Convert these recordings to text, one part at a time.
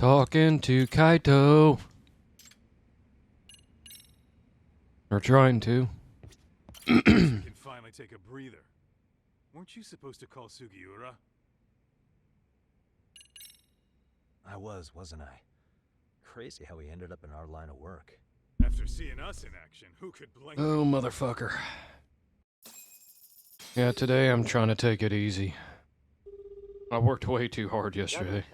Talking to Kaito. Or trying to. You can finally take a breather. Weren't you supposed to call Sugiura? I wasn't I? Crazy how he ended up in our line of work. After seeing us in action, who could blame you? Oh, motherfucker. Yeah, today I'm trying to take it easy. I worked way too hard yesterday.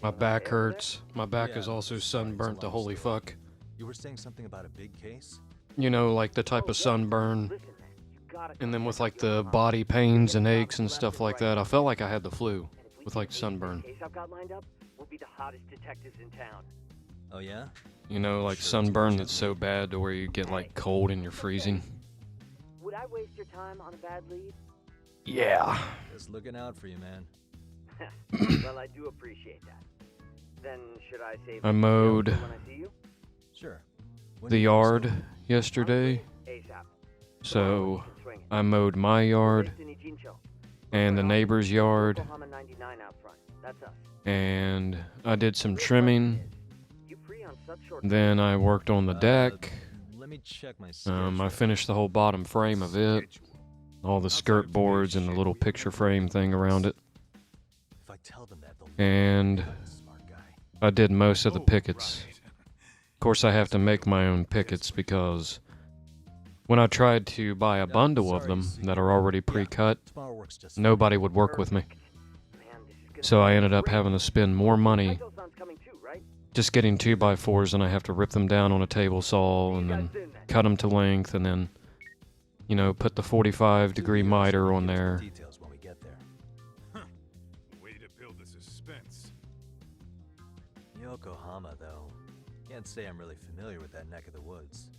My back hurts. My back is also sunburnt to holy fuck. You were saying something about a big case? You know, like the type of sunburn. And then with like the body pains and aches and stuff like that, I felt like I had the flu with like sunburn. Oh yeah? You know, like sunburn that's so bad to where you get like cold and you're freezing. Would I waste your time on a bad lead? Yeah. Just looking out for you, man. Well, I do appreciate that. Then should I save I mowed when I see you? Sure. the yard yesterday, ASAP. so I mowed my yard and the neighbor's yard, Yokohama 99 out front. That's us. and I did some trimming. You free on such short Then I worked on the deck. Let me check my schedule. I finished the whole bottom frame of it, all the skirt boards and the little picture frame thing around it, If I tell them that, they'll and smart guy. I did most of the pickets. Right. Of course, I have to make my own pickets because when I tried to buy a bundle of them that are already pre-cut, Tomorrow works just nobody would work with me. Man, this is gonna So I ended up having to spend more money Kaito-san's coming too, right? just getting 2x4s, and I have to rip them down on a table saw and then cut them to length and then, you know, put the 45-degree miter on there. Details when we get there. Way to build the suspense. Yokohama, though. Can't say I'm really familiar with that neck of the woods.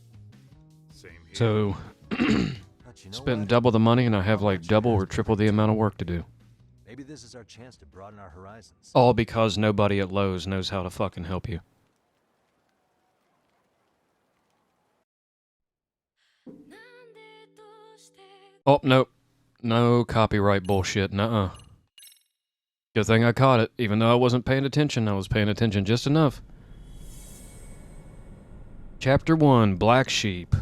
Same here. So, But you know spent what? double the money and I have like double or triple the amount of work to do. Maybe this is our chance to broaden our horizons. All because nobody at Lowe's knows how to fucking help you. Oh, nope. No copyright bullshit, nuh-uh. Good thing I caught it. Even though I wasn't paying attention, I was paying attention just enough. Chapter 1, Black Sheep.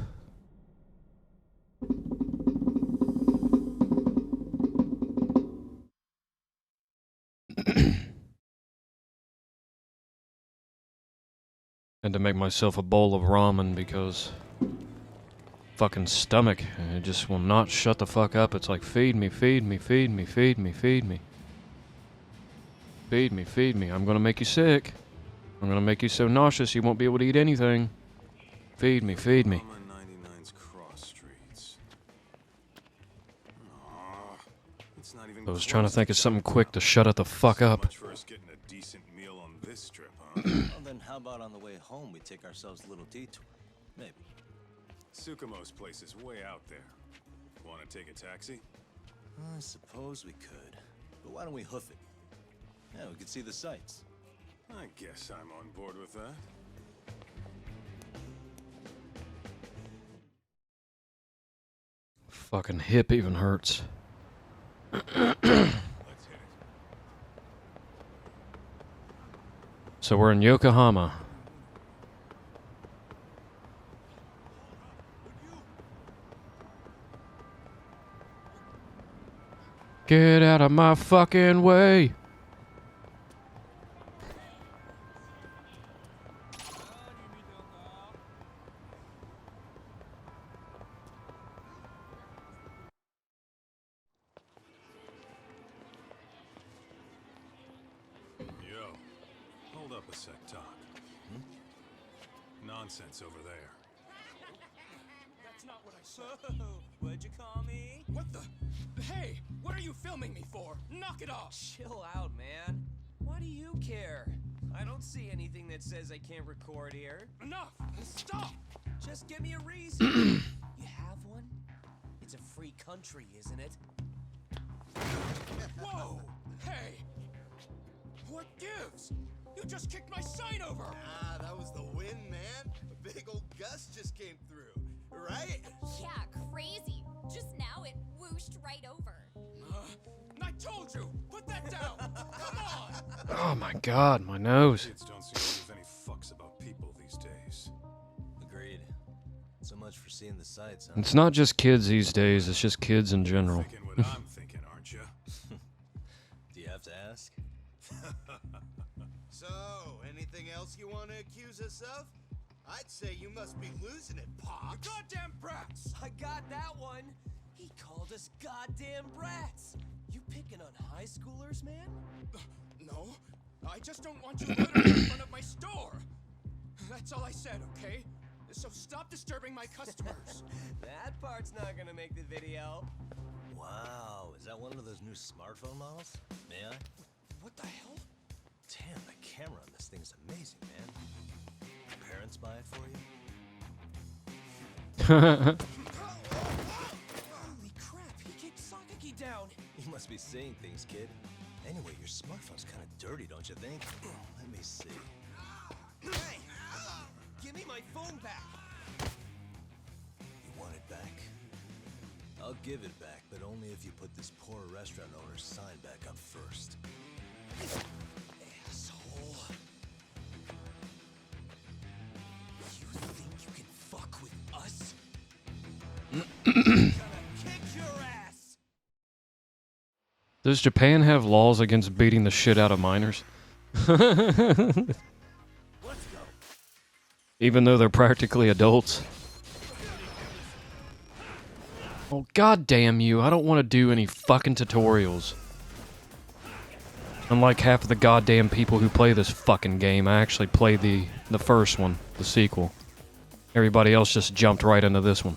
Had to make myself a bowl of ramen because fucking stomach, it just will not shut the fuck up. It's like feed me, feed me, feed me, feed me, feed me. Feed me, feed me. I'm gonna make you sick. I'm gonna make you so nauseous you won't be able to eat anything. Feed me, feed me. Yokohama 99's cross streets. Aw, it's not even I was trying to close think of something quick to shut it the fuck So up. much for us getting a decent meal on this trip, huh? Well, then how about on the way home we take ourselves a little detour? Maybe. Tsukumo's place is way out there. Want to take a taxi? I suppose we could. But why don't we hoof it? Yeah, we could see the sights. I guess I'm on board with that. Fucking hip even hurts. Let's hit it. So we're in Yokohama. Get out of my fucking way. Yo, hold up a sec, Doc. Nonsense over there. That's not what I said. What'd you call me? What the? Hey, what are you filming me for? Knock it off! Chill out, man. Why do you care? I don't see anything that says I can't record here. Enough! Stop! Just give me a reason. You have one? It's a free country, isn't it? Whoa! Hey! What gives? You just kicked my sign over! Ah, that was the wind, man. A big old gust just came through, right? Yeah, crazy. Just now it whooshed right over. Not told you! Put that down! Come on! Oh my god, my nose. Kids don't seem to give any fucks about people these days. Agreed. So much for seeing the sights, huh? It's not just kids these days, it's just kids in general. Thinking what I'm thinking, aren't you? Do you have to ask? So, anything else you want to accuse us of? I'd say you must be losing it, Pops. Goddamn brats! I got that one! He called us goddamn brats! You picking on high schoolers, man? No, I just don't want you littering in front of my store! That's all I said, okay? So stop disturbing my customers. That part's not gonna make the video. Wow, is that one of those new smartphone models? May I? What the hell? Damn, the camera on this thing is amazing, man. Parents buy it for you? Holy crap, he kicked Sakaki down! You must be seeing things, kid. Anyway, your smartphone's kind of dirty, don't you think? Let me see. Hey! Give me my phone back! You want it back? I'll give it back, but only if you put this poor restaurant owner's sign back up first. Asshole. You think you can fuck with us? Gonna kick your ass! Does Japan have laws against beating the shit out of minors? Even though they're practically adults. Oh, god damn you, I don't want to do any fucking tutorials. Unlike half of the goddamn people who play this fucking game, I actually played the first one, the sequel. Everybody else just jumped right into this one.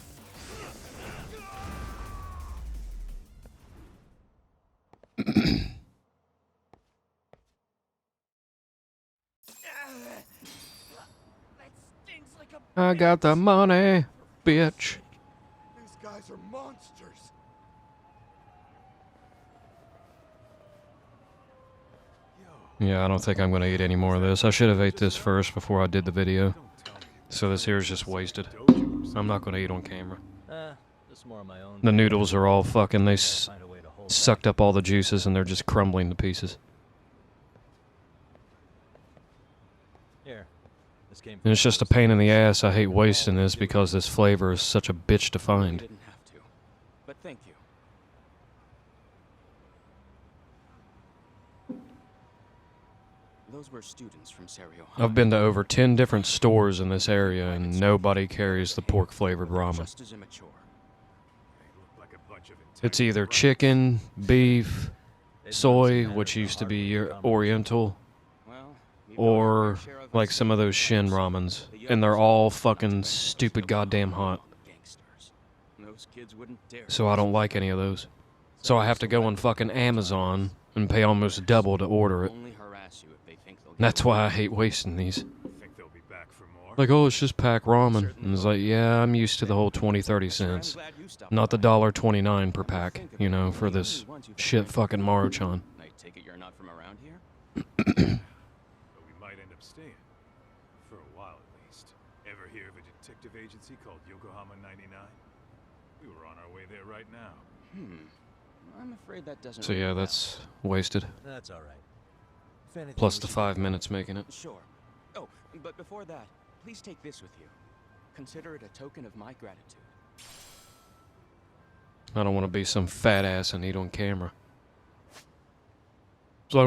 I got the money, bitch. These guys are monsters. Yeah, I don't think I'm gonna eat any more of this. I should have ate this first before I did the video. So this here is just wasted. I'm not gonna eat on camera. Just more on my own. The noodles are all fucking, they Find a way to hold sucked up all the juices and they're just crumbling to pieces. Here. This came And it's just a pain in the ass. I hate wasting this because this flavor is such a bitch to find. Didn't have to, but thank you. Those were students from Serio. I've been to over 10 different stores in this area and nobody carries the pork flavored ramen. Just as immature. They look like a bunch of It's either chicken, beef, soy, which used to be oriental, Well, or like some of those Shin ramens. And they're all fucking stupid goddamn hot. gangsters. Those kids wouldn't dare. So I don't like any of those. So I have to go on fucking Amazon and pay almost double to order it. Only harass you if they think they'll get That's away. why I hate wasting these. Think they'll be back for more? Like, oh, it's just pack ramen. And it's like, yeah, I'm used to the whole 20-30 cents. I'm glad you stopped Not the by. $1.29 per pack, you know, for this shit fucking Maruchan. I take it you're not from around here? But we might end up staying. For a while at least. Ever hear of a detective agency called Yokohama 99? We were on our way there right now. I'm afraid that doesn't So ring yeah, a bell. that's wasted. That's all right. If anything, Plus we the should 5 do- minutes making it. Sure. Oh, but before that, please take this with you. Consider it a token of my gratitude. I don't want to be some fat ass and eat on camera. It's like,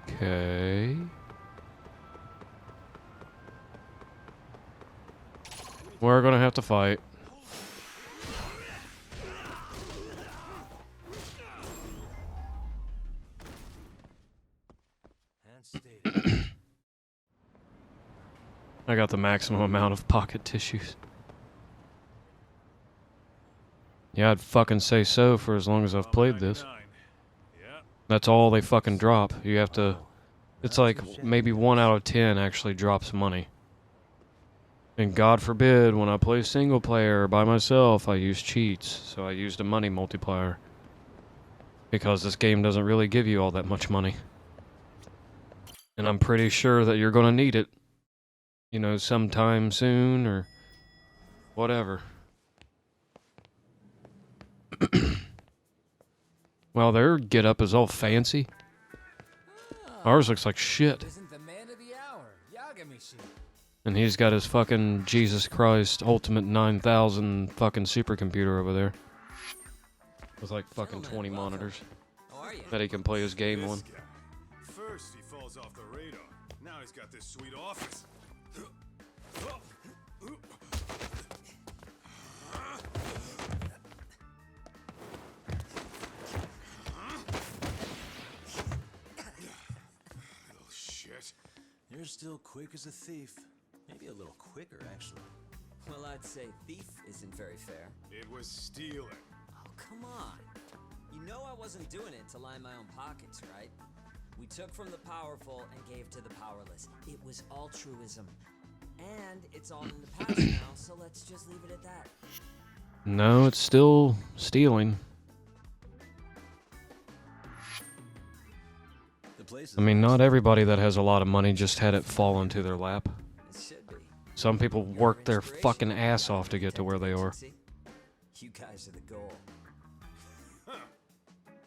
okay. We're gonna have to fight. And stated. I got the maximum amount of pocket tissues. Yeah, I'd fucking say so for as long as I've played this. 99. Yeah. That's all they fucking drop. You have to... It's like maybe 1 out of 10 actually drops money. And God forbid, when I play single player by myself, I use cheats. So I used a money multiplier. Because this game doesn't really give you all that much money. And I'm pretty sure that you're gonna need it. you know, sometime soon or whatever. Well, their get-up is all fancy. Ours looks like shit. Isn't the man of the hour, Yagamishi? And he's got his fucking Jesus Christ Ultimate 9000 fucking supercomputer over there. With like fucking 20 monitors How are you? that he can play his game on. This guy. First he falls off the radar. Now he's got this sweet office. Little shit. You're still quick as a thief. Maybe a little quicker, actually. Well, I'd say thief isn't very fair. It was stealing. Oh, come on. You know I wasn't doing it to line my own pockets, right? We took from the powerful and gave to the powerless. It was altruism. And it's all in the past now, so let's just leave it at that. No, it's still stealing. The place is I mean, not everybody that has a lot of money just had it fall into their lap. It should be. Some people work their fucking ass off to get to where they are. You guys are the goal.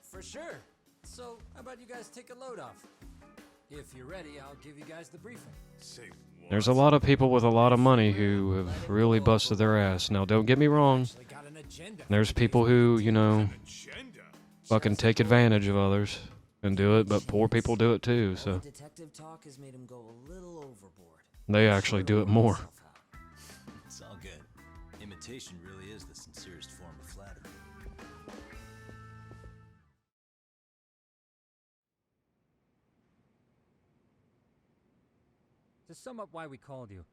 For sure. So, how about you guys take a load off? If you're ready, I'll give you guys the briefing. Say what? There's a lot of people with a lot of money who have really busted their ass. Now, don't get me wrong. Actually got an agenda. There's people who, you know, Agenda. fucking take advantage of others and do it, but poor people do it too, All so the detective talk has made him go a little overboard. they actually do it more. It's all good. Imitation really is the sincerest form of flattery. To sum up why we called you,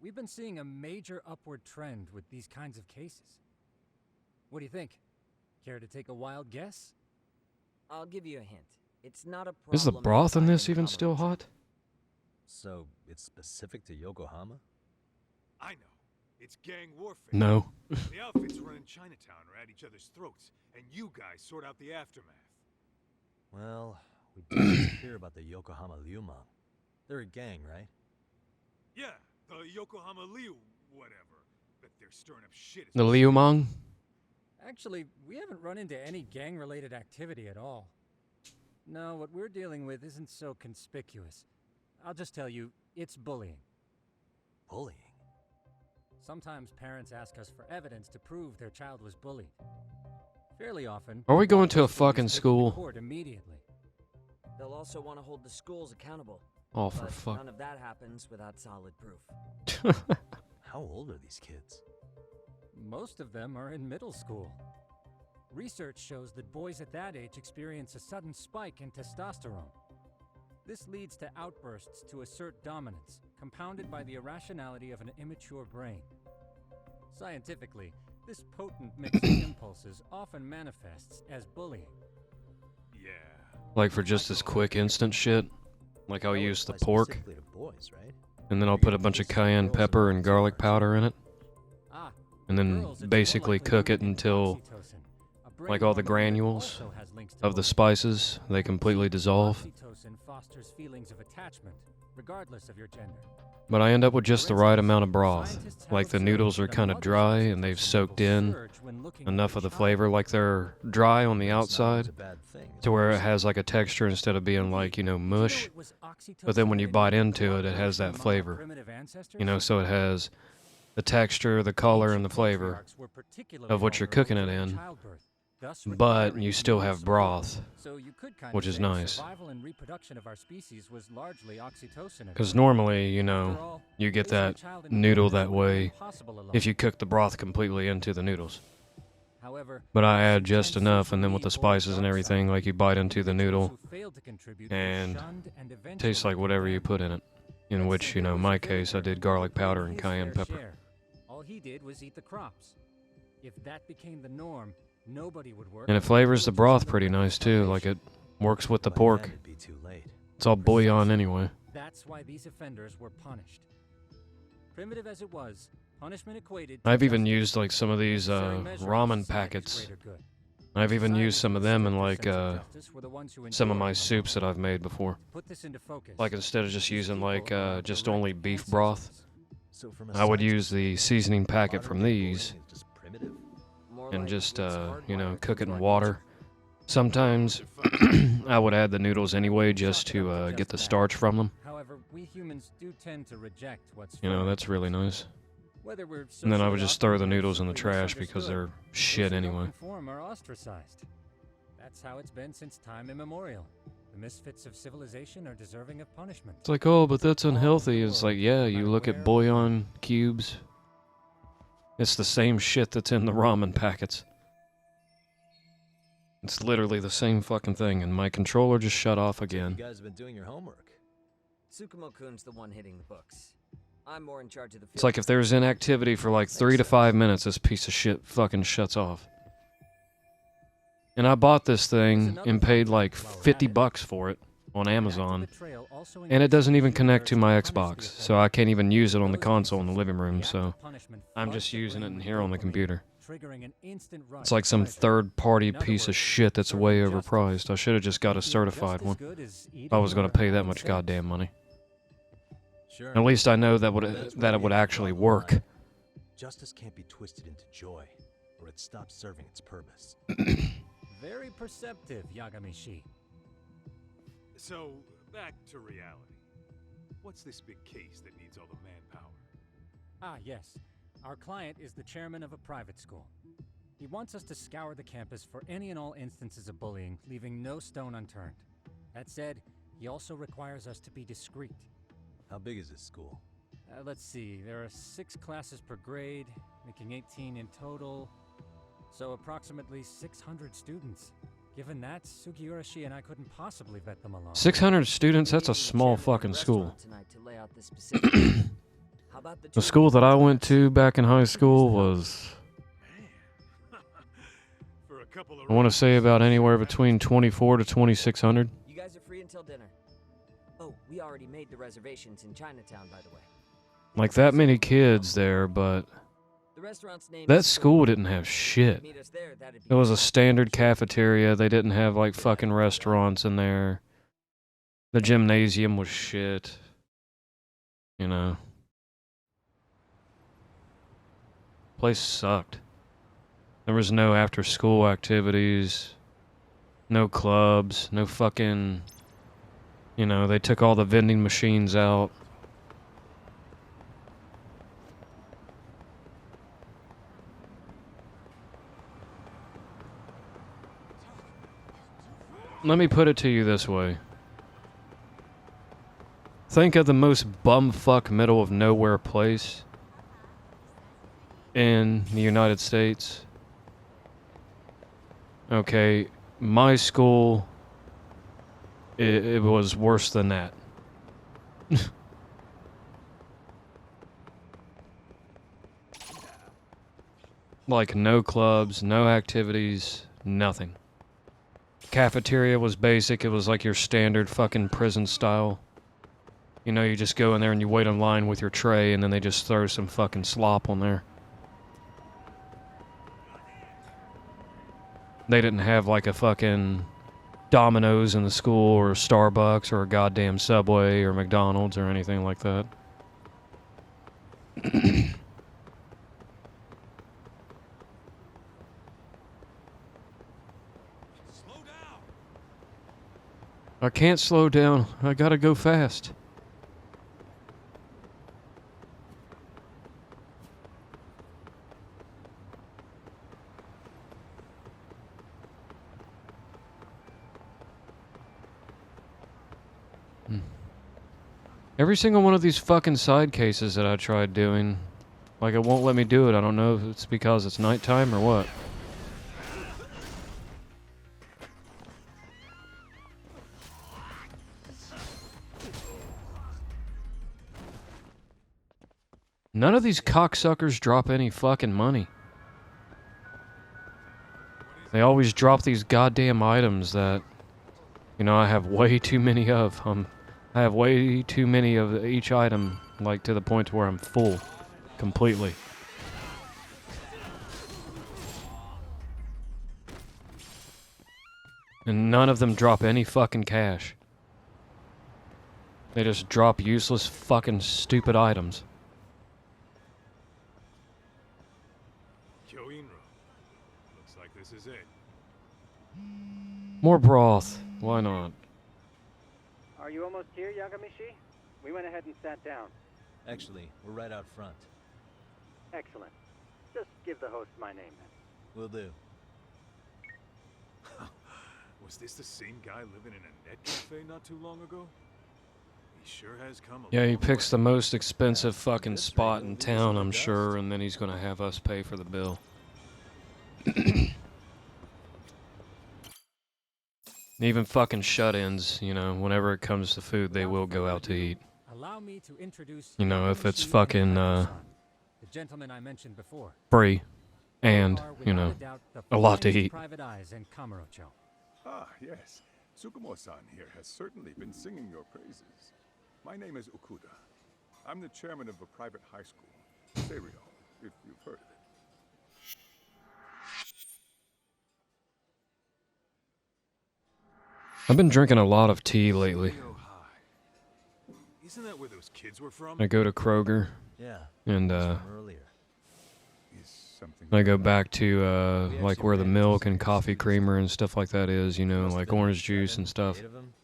we've been seeing a major upward trend with these kinds of cases. What do you think? Care to take a wild guess? I'll give you a hint. It's not a problem. Is the broth in this even common still sense. hot? So, it's specific to Yokohama? I know. It's gang warfare. No. The outfits running Chinatown are at each other's throats, and you guys sort out the aftermath. Well, we did hear about the Yokohama Liumang. They're a gang, right? Yeah, the Yokohama Liu, whatever. But they're stirring up shit. The Liumang? Actually, we haven't run into any gang-related activity at all. No, what we're dealing with isn't so conspicuous. I'll just tell you, it's bullying. Bullying? Sometimes parents ask us for evidence to prove their child was bullied. Fairly often... Are we going to a schools fucking take it to school? court immediately. They'll also want to hold the schools accountable. Oh, for But fuck. none of that happens without solid proof. How old are these kids? Most of them are in middle school. Research shows that boys at that age experience a sudden spike in testosterone. This leads to outbursts to assert dominance, compounded by the irrationality of an immature brain. Scientifically, this potent mix of impulses often manifests as bullying. Yeah. Like for just this quick instant shit? Like I'll That would use the apply pork, specifically to boys, right? and then I'll put a bunch of cayenne pepper and garlic powder in it, Ah, and then girls, it's more basically likely cook it women until, oxytocin, a brain like all the hormone that granules also has links to of the bullying. spices, they completely dissolve. Oxytocin fosters feelings of attachment, regardless of your gender. But I end up with just the right amount of broth. Like the noodles are kind of dry and they've soaked in enough of the flavor, like they're dry on the It's not always outside a bad thing, to where it has like a texture instead of being like, you know, mush. But then when you bite into it, it has that flavor. You know, so it has the texture, the color, and the flavor of what you're cooking it in. But you still have broth, which is nice. Because normally, you know, you get that noodle that way if you cook the broth completely into the noodles. But I add just enough, and then with the spices and everything, like you bite into the noodle and tastes like whatever you put in it. In which, you know, in my case, I did garlic powder and cayenne pepper. All he did was eat the crops. If that became the norm, nobody would work. And it flavors the broth pretty nice too, like it works with the By pork. then it'd be too late. It's all bouillon anyway. That's why these offenders were punished. Primitive as it was, punishment equated to I've even justice. used like some of these Necessary measure of ramen society's packets. greater good. I've even used some of them in like Sense of justice were the ones who some of endured my the soups that I've made before. Put this into focus. Like instead of just These using people like are our just direct only beef broth, ancestors. So from I would science use the seasoning packet modern from day these bullying is just primitive. More and like just, it's you know, hardwired cook it into in our water. Sometimes I would add the noodles anyway just to get the starch from them. However, we humans do tend to reject what's You know, foreign that's to really us. nice. Whether we're And then I would socially just throw awkward the or noodles in the simply trash because misunderstood, they're those shit who don't anyway. conform are ostracized. That's how it's been since time immemorial. The misfits of civilization are deserving of punishment. It's like, oh, but that's All over the unhealthy. It's world, like, yeah, no you matter look where at or bouillon cubes. It's the same shit that's in the ramen packets. It's literally the same fucking thing, and my controller just shut off You again. guys have been doing your homework. Tsukumo-kun's the one hitting the books. I'm more in charge of the It's like if there's inactivity for like 3 to 5 minutes, this piece of shit fucking shuts off. And I bought this thing and paid like 50 bucks for it on Amazon. And it doesn't even connect to my Xbox, so I can't even use it on the console in the living room, so I'm just using it in here on the computer. It's like some third-party piece of shit that's way overpriced. I should have just got a certified one if I was going to pay that much goddamn money. Sure. At least I know that That's that where it we would have to actually draw the work. line. Justice can't be twisted into joy, or it stops serving its purpose. Very perceptive, Yagamishi. So, back to reality. What's this big case that needs all the manpower? Ah, yes. Our client is the chairman of a private school. He wants us to scour the campus for any and all instances of bullying, leaving no stone unturned. That said, he also requires us to be discreet. How big is this school? Let's see, there are 6 classes per grade, making 18 in total. So approximately 600 students. Given that, Sugiurashi and I couldn't possibly vet them alone. 600 students, that's a small fucking school. The school that I went to back in high school was, For a couple of I want to say about anywhere between 24 to 2600. You guys are free until dinner. Oh, we already made the reservations in Chinatown, by the way. Like that many kids there, but The restaurant's name that is school didn't have shit. Meet us there, that'd be It was a standard cafeteria. They didn't have like fucking restaurants in there. The gymnasium was shit. You know. Place sucked. There was no after school activities. No clubs. No fucking... You know, they took all the vending machines out. Let me put it to you this way. Think of the most bumfuck middle of nowhere place in the United States. Okay, my school, it was worse than that. Like no clubs, no activities, nothing. Cafeteria was basic. It was like your standard fucking prison style. You know, you just go in there and you wait in line with your tray and then they just throw some fucking slop on there. They didn't have like a fucking Domino's in the school or Starbucks or a goddamn Subway or McDonald's or anything like that. I can't slow down. I gotta go fast. Every single one of these fucking side cases that I tried doing, like it won't let me do it. I don't know if it's because it's nighttime or what. None of these cocksuckers drop any fucking money. They always drop these goddamn items that, you know, I have way too many of. I have way too many of each item, like to the point where I'm full, completely. And none of them drop any fucking cash. They just drop useless fucking stupid items. Looks like this is it. More broth. Why not? Are you almost here, Yagamishi? We went ahead and sat down. Actually, we're right out front. Excellent. Just give the host my name then. Will do. Was this the same guy living in a net cafe not too long ago? He sure has come a Yeah, he long picks way. the most expensive fucking spot in town, I'm sure, and then he's gonna have us pay for the bill. Even fucking shut-ins, you know, whenever it comes to food, they will go out to eat. Allow me to introduce You know, if it's Yagamishi fucking, and Kaito-san, the gentleman I mentioned before. free, and, They are, you know, without doubt, the a lot to finest eat. private eyes in Kamurocho. Ah, yes. Tsukumo-san here has certainly been singing your praises. My name is Okuda. I'm the chairman of a private high school, Serio, if you've heard of it. I've been drinking a lot of tea lately. Serio High. Isn't that where those kids were from? I go to Kroger, Yeah. and, from earlier. Is something I go back to, like, where the milk and coffee creamer and stuff like that is, you know, Must have like been orange 7, juice and stuff. 8 of 'em.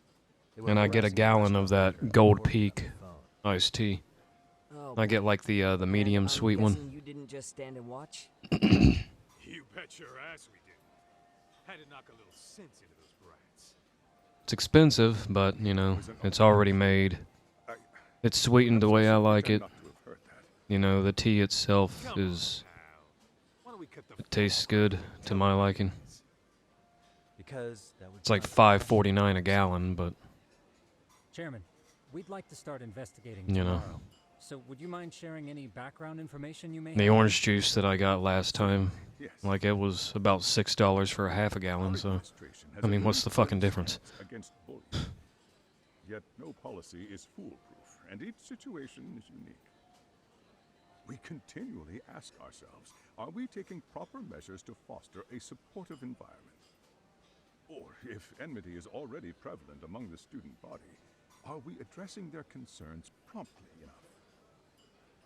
They were And I get a harassing the gallon of restaurant that worker Gold working on Peak the phone. iced tea. Oh, I get, like, the medium sweet one. You didn't just stand and watch? You bet your ass we did. Had to knock a little sense into those brats. It's expensive, but, you know, it's already made. It's sweetened the way I like it. Not to have heard that. You know, the tea itself Come is... on, pal. Why don't we cut the It tastes good, to my liking. Because that would It's like start the $5.49 a gallon, but, Chairman, we'd like to start investigating You know. tomorrow. So would you mind sharing any background information you may the have? orange juice that I got last time, Yes. like, it was about $6 for a half a gallon, so... Administration has I mean, a what's the very fucking firm difference? stance Against bullying. Yet no policy is foolproof, and each situation is unique. We continually ask ourselves, are we taking proper measures to foster a supportive environment? Or, if enmity is already prevalent among the student body, are we addressing their concerns promptly enough?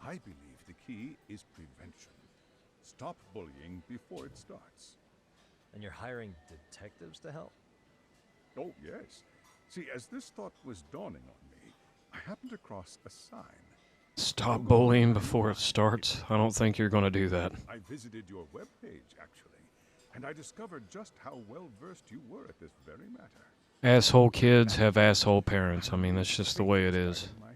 I believe the key is prevention. Stop bullying before it starts. And you're hiring detectives to help? Oh, yes. See, as this thought was dawning on me, I happened across a sign. Stop bullying before it starts. I don't think you're gonna do that. I visited your webpage, actually, and I discovered just how well versed you were at this very matter. Asshole kids have asshole parents. I mean, that's just the way it is. In my hand.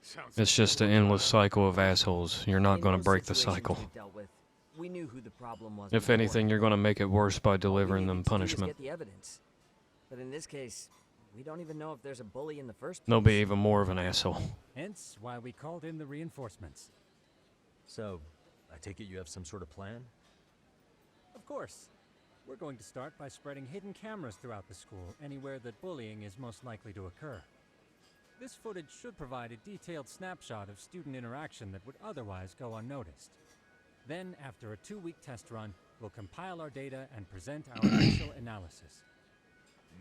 Sounds It's just an endless cycle of assholes. You're not In gonna most break the situations cycle. we've dealt with, we knew who the problem was. If before. anything, you're gonna make it worse by All we delivering them needed to do was punishment. Get the evidence. But in this case, we don't even know if there's a bully in the first place. They'll be even more of an asshole. Hence why we called in the reinforcements. So, I take it you have some sort of plan? Of course. We're going to start by spreading hidden cameras throughout the school, anywhere that bullying is most likely to occur. This footage should provide a detailed snapshot of student interaction that would otherwise go unnoticed. Then, after a 2-week test run, we'll compile our data and present our initial analysis.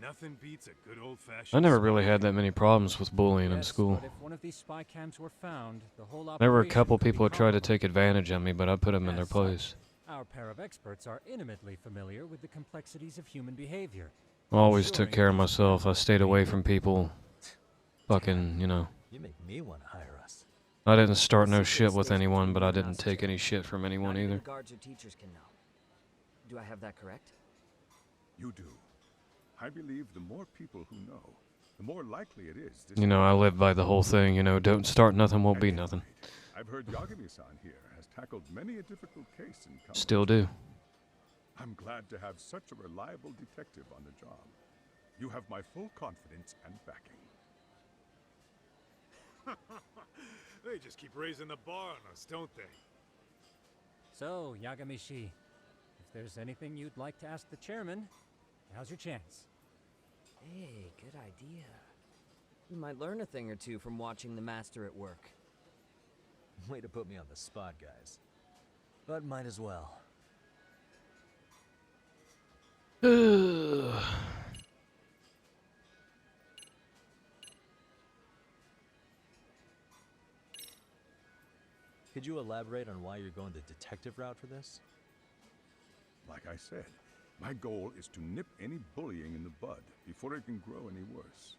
nothing beats a good old-fashioned. I never really had that many problems with bullying in Yes, school. but if one of these spy cams were found, the whole There were a operation couple could be people who tried to called. take advantage of me, but I put them in their As such, place. Our pair of experts are intimately familiar with the complexities of human behavior. I always took ensuring care of this myself. I stayed away from people. Damn, Fucking, you know. You make me want to hire us. I didn't start no shit with Stays anyone, between but you I and didn't us, take Jim. any shit from anyone Not even either. guards or teachers can know. Do I have that correct? You do. I believe the more people who know, the more likely it is. This You know, I live by the whole thing, you know, don't start nothing, won't be nothing. I've heard Yagami-san here has tackled many a difficult case in Kamurocho. Still do. I'm glad to have such a reliable detective on the job. You have my full confidence and backing. They just keep raising the bar on us, don't they? So, Yagamishi, if there's anything you'd like to ask the chairman, now's your chance. Hey, good idea. We might learn a thing or two from watching the master at work. Way to put me on the spot, guys. But might as well. Could you elaborate on why you're going the detective route for this? Like Like I said, my goal is to nip any bullying in the bud before it can grow any worse.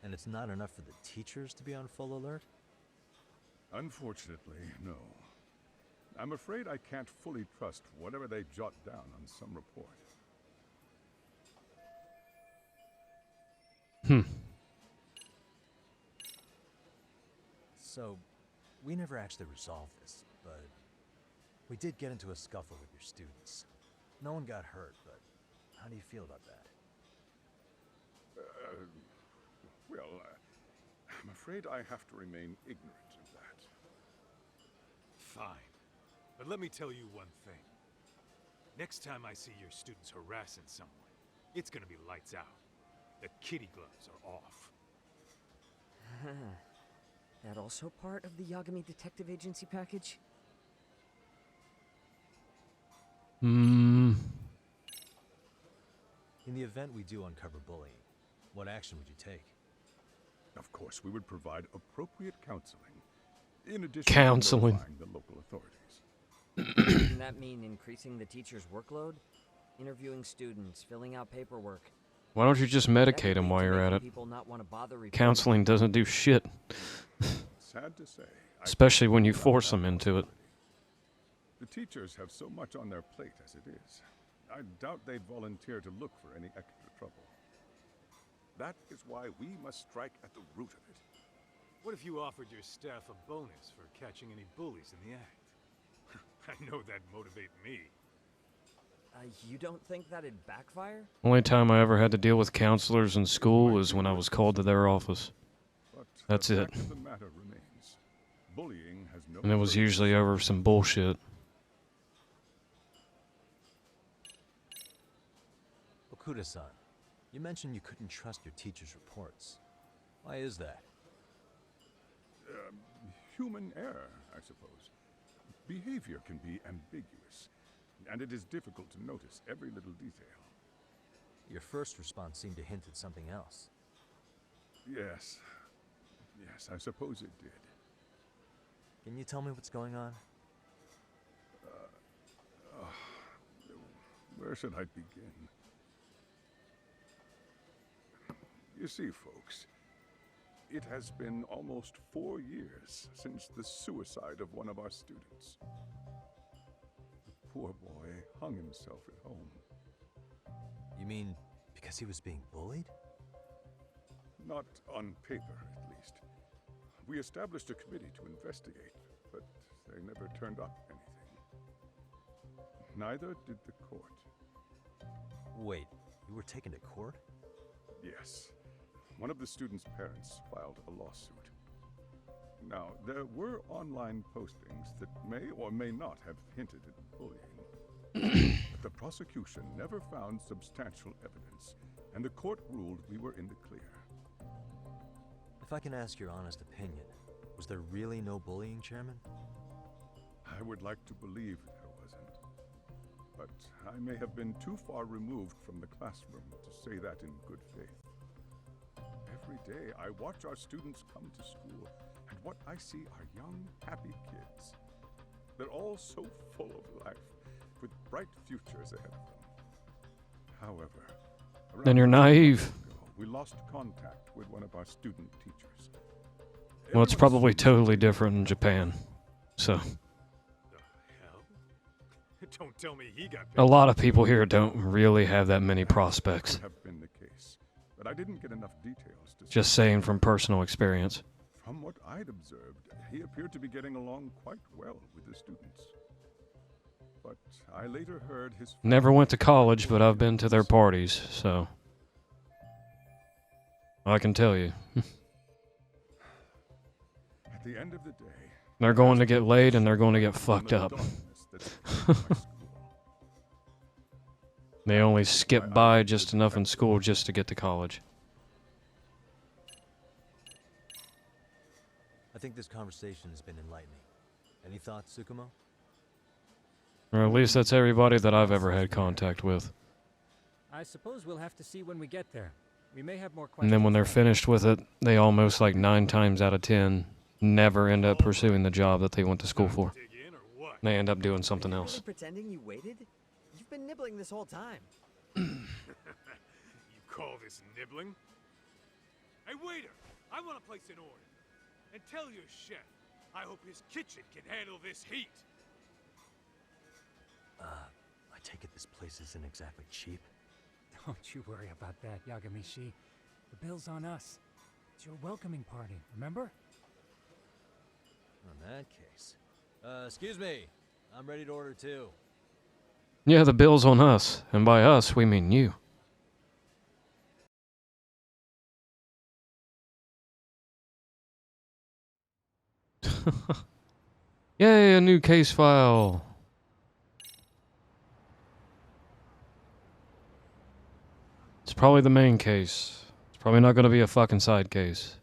And it's not enough for the teachers to be on full alert? Unfortunately, no. I'm afraid I can't fully trust whatever they jot down on some report. So, we never actually resolved this, but we did get into a scuffle with your students. No one got hurt, but how do you feel about that? Well, I'm afraid I have to remain ignorant of that. Fine. But let me tell you one thing. Next time I see your students harassing someone, it's gonna be lights out. The kitty gloves are off. That also part of the Yagami Detective Agency package? In the event we do uncover bullying, what action would you take? Of course, we would provide appropriate counseling, in addition Counseling. to notifying the local authorities. Doesn't that mean increasing the teacher's workload? Interviewing students, filling out paperwork. Why don't you just medicate them while you're at it? People not want to bother reporting. Counseling doesn't do shit. Sad to say, Especially when you force them into it. the teachers have so much on their plate as it is. I doubt they'd volunteer to look for any extra trouble. That is why we must strike at the root of it. What if you offered your staff a bonus for catching any bullies in the act? I know that'd motivate me. You don't think that'd backfire? Only time I ever had to deal with counselors in school was when I was called to their office. But That's the it. fact of the matter remains. Bullying has no And it was further usually over some bullshit. Okuda-san, you mentioned you couldn't trust your teacher's reports. Why is that? human error, I suppose. Behavior can be ambiguous, and it is difficult to notice every little detail. Your first response seemed to hint at something else. Yes. Yes, I suppose it did. Can you tell me what's going on? Where should I begin? You see, folks, it has been almost 4 years since the suicide of one of our students. The poor boy hung himself at home. You mean because he was being bullied? Not on paper, at least. We established a committee to investigate, but they never turned up anything. Neither did the court. Wait, you were taken to court? Yes. One of the students' parents filed a lawsuit. Now, there were online postings that may or may not have hinted at bullying. But the prosecution never found substantial evidence, and the court ruled we were in the clear. If I can ask your honest opinion, was there really no bullying, Chairman? I would like to believe there wasn't. But I may have been too far removed from the classroom to say that in good faith. Every day I watch our students come to school, and what I see are young, happy kids. They're all so full of life, with bright futures ahead of them. However, Then you're naive. we lost contact with one of our student teachers. Well, it's probably totally different in Japan. So, The hell? Don't tell me he got a lot of people here don't really have that many prospects. Could have been the case, but I didn't get enough details to Just saying from personal experience. From what I'd observed, he appeared to be getting along quite well with the students. But I later heard his Never went to college, but I've been to their parties, so I can tell you. At the end of the day, They're going to get laid and they're going to get fucked up. They only skip by just enough in school just to get to college. I think this conversation has been enlightening. Any thoughts, Tsukumo? Or at least that's everybody that I've ever had contact with. I suppose we'll have to see when we get there. We may have more questions. And then when they're finished with it, they almost like 9 times out of 10 never end up pursuing the job that they went to school for. dig in or what? They end up doing something Are you else. really pretending you waited? You've been nibbling this whole time. You call this nibbling? Hey, waiter! I want to place an order. And tell your chef, I hope his kitchen can handle this heat. I take it this place isn't exactly cheap? Don't you worry about that, Yagamishi. The bill's on us. It's your welcoming party, remember? In that case. Excuse me. I'm ready to order too. Yeah, the bill's on us. And by us, we mean you. Yay, a new case file. It's probably the main case. It's probably not going to be a fucking side case.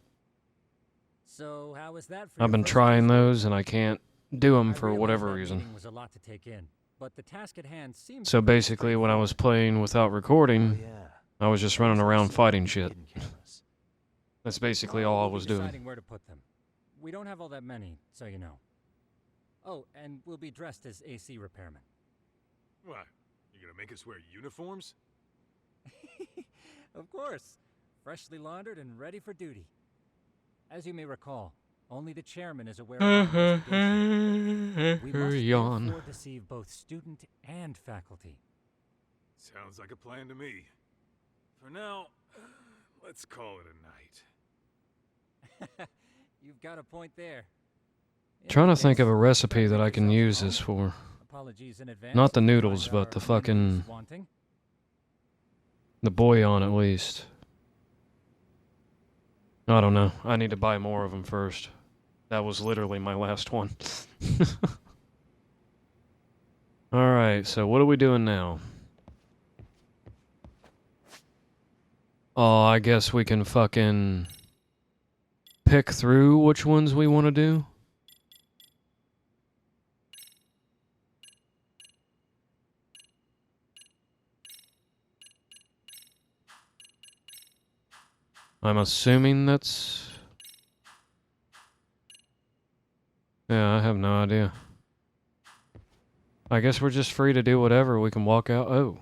So, how was that for I've your been first trying day? those and I can't do them I for realize whatever that reason. meeting was a lot to take in, but the task at hand seems So pretty basically, when I was straightforward. playing without recording, Yeah. I was just running around fighting shit. That's basically all I We'll be was doing. deciding where to put them. We don't have all that many, so you know. Oh, and we'll be dressed as AC repairmen. What? You gonna make us wear uniforms? Of course. Freshly laundered and ready for duty. As you may recall, only the chairman is aware of our investigation. We must Yawn. therefore deceive both student and faculty. Sounds like a plan to me. For now, let's call it a night. You've got a point there. In Trying any to think of a case, recipe don't that make I can yourself use at this home. for. Apologies in advance. Not the if you noodles, find but our the amenities fucking... wanting. the bouillon, at least. I don't know. I need to buy more of them first. That was literally my last one. Alright, so what are we doing now? Oh, I guess we can fucking pick through which ones we want to do. I'm assuming that's... Yeah, I have no idea. I guess we're just free to do whatever. We can walk out. Oh.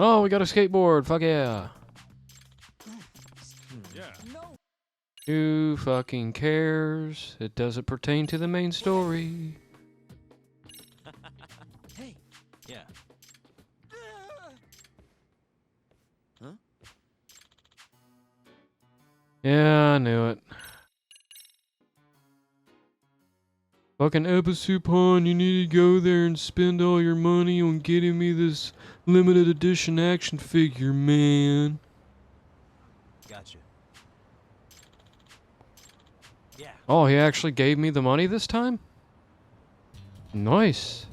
Oh, we got a skateboard. Fuck yeah. Yeah. Who fucking cares? It doesn't pertain to the main story. Hey. Yeah. Huh? Yeah, I knew it. Fucking Episupan, you need to go there and spend all your money on getting me this limited edition action figure, man. Gotcha. Yeah. Oh, he actually gave me the money this time? Nice.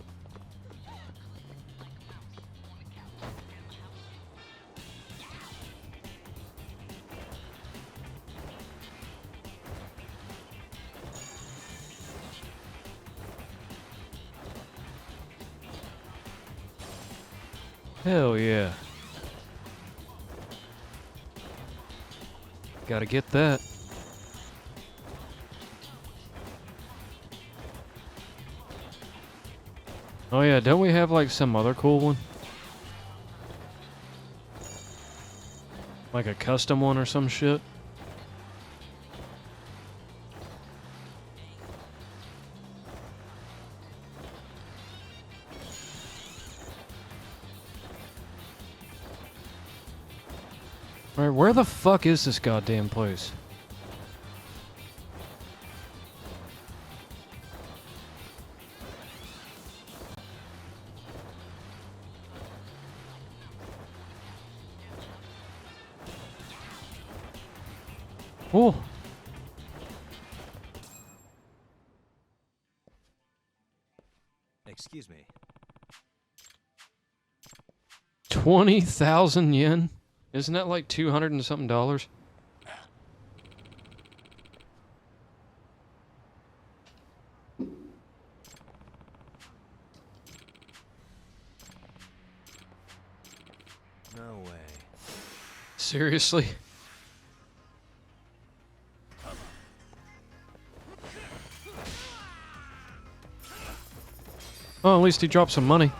Hell yeah. Gotta get that. Oh yeah, don't we have like some other cool one? Like a custom one or some shit? Alright, where the fuck is this goddamn place? Oh! Excuse me. 20,000 yen? Isn't that like 200 and something dollars? No way. Seriously? Oh, at least he dropped some money.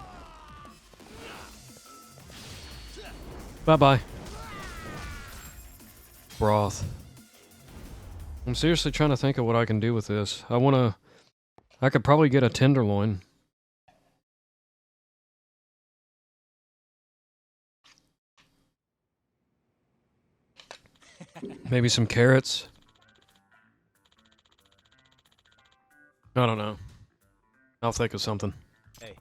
Bye-bye. Broth. I'm seriously trying to think of what I can do with this. I could probably get a tenderloin. Maybe some carrots. I don't know. I'll think of something. Hey.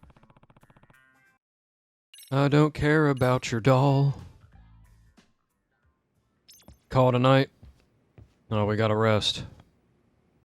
I don't care about your doll. Call it a night. Oh, we gotta rest.